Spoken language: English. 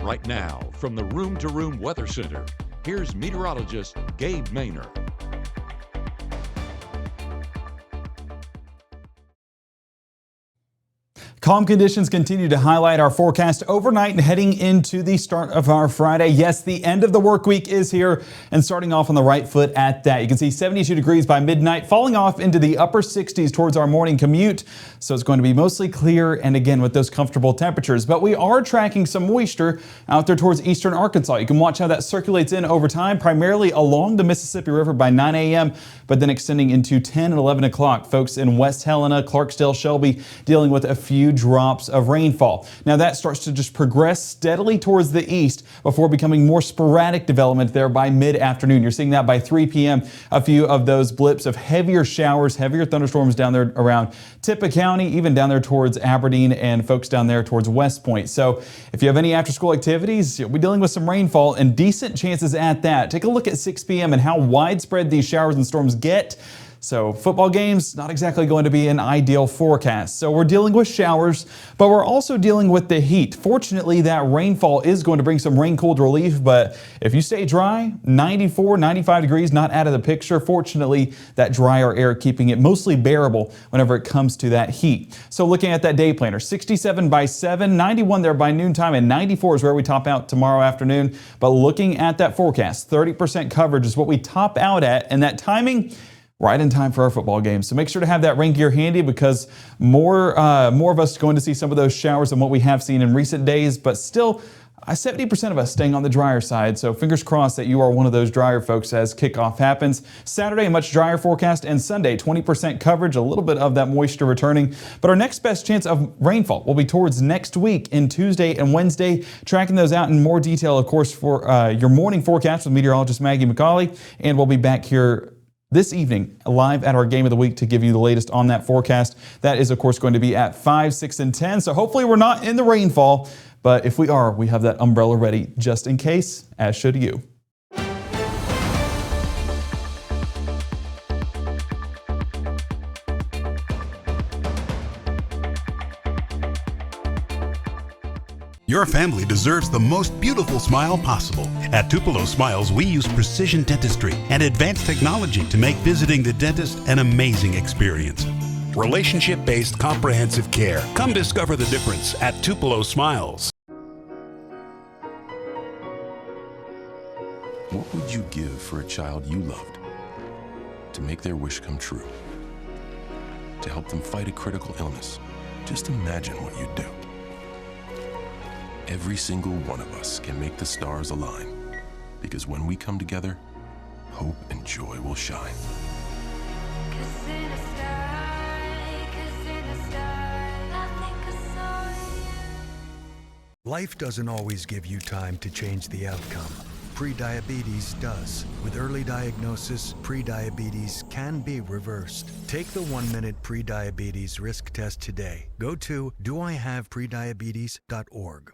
Right now, from the Room to Room Weather Center, here's meteorologist Gabe Maynor. Calm conditions continue to highlight our forecast overnight and heading into the start of our Friday. Yes, the end of the work week is here and starting off on the right foot at that. You can see 72 degrees by midnight, falling off into the upper 60s towards our morning commute. So it's going to be mostly clear and again with those comfortable temperatures. But we are tracking some moisture out there towards eastern Arkansas. You can watch how that circulates in over time, primarily along the Mississippi River by 9 a.m., but then extending into 10 and 11 o'clock. Folks in West Helena, Clarksdale, Shelby dealing with a few drops of rainfall. Now that starts to just progress steadily towards the east before becoming more sporadic development there by mid-afternoon. You're seeing that by 3 p.m. A few of those blips of heavier showers, heavier thunderstorms down there around Tippah County, even down there towards Aberdeen and folks down there towards West Point. So if you have any after-school activities, you'll be dealing with some rainfall and decent chances at that. Take a look at 6 p.m. and how widespread these showers and storms get. So football games, not exactly going to be an ideal forecast. So we're dealing with showers, but we're also dealing with the heat. Fortunately, that rainfall is going to bring some rain-cooled relief, but if you stay dry, 94, 95 degrees, not out of the picture. Fortunately, that drier air keeping it mostly bearable whenever it comes to that heat. So looking at that day planner, 67 by 7, 91 there by noontime, and 94 is where we top out tomorrow afternoon. But looking at that forecast, 30% coverage is what we top out at, and that timing, right in time for our football game. So make sure to have that rain gear handy because more of us are going to see some of those showers than what we have seen in recent days, but still 70% of us staying on the drier side. So fingers crossed that you are one of those drier folks as kickoff happens. Saturday, a much drier forecast, and Sunday, 20% coverage, a little bit of that moisture returning. But our next best chance of rainfall will be towards next week in Tuesday and Wednesday. Tracking those out in more detail, of course, for your morning forecast with meteorologist Maggie McCauley. And we'll be back here this evening, live at our Game of the Week to give you the latest on that forecast. That is, of course, going to be at 5, 6, and 10. So hopefully we're not in the rainfall, but if we are, we have that umbrella ready just in case, as should you. Your family deserves the most beautiful smile possible. At Tupelo Smiles, we use precision dentistry and advanced technology to make visiting the dentist an amazing experience. Relationship-based comprehensive care. Come discover the difference at Tupelo Smiles. What would you give for a child you loved? To make their wish come true? To help them fight a critical illness? Just imagine what you'd do. Every single one of us can make the stars align, because when we come together, hope and joy will shine. Life doesn't always give you time to change the outcome. Prediabetes does. With early diagnosis, prediabetes can be reversed. Take the 1-minute prediabetes risk test today. Go to doihaveprediabetes.org.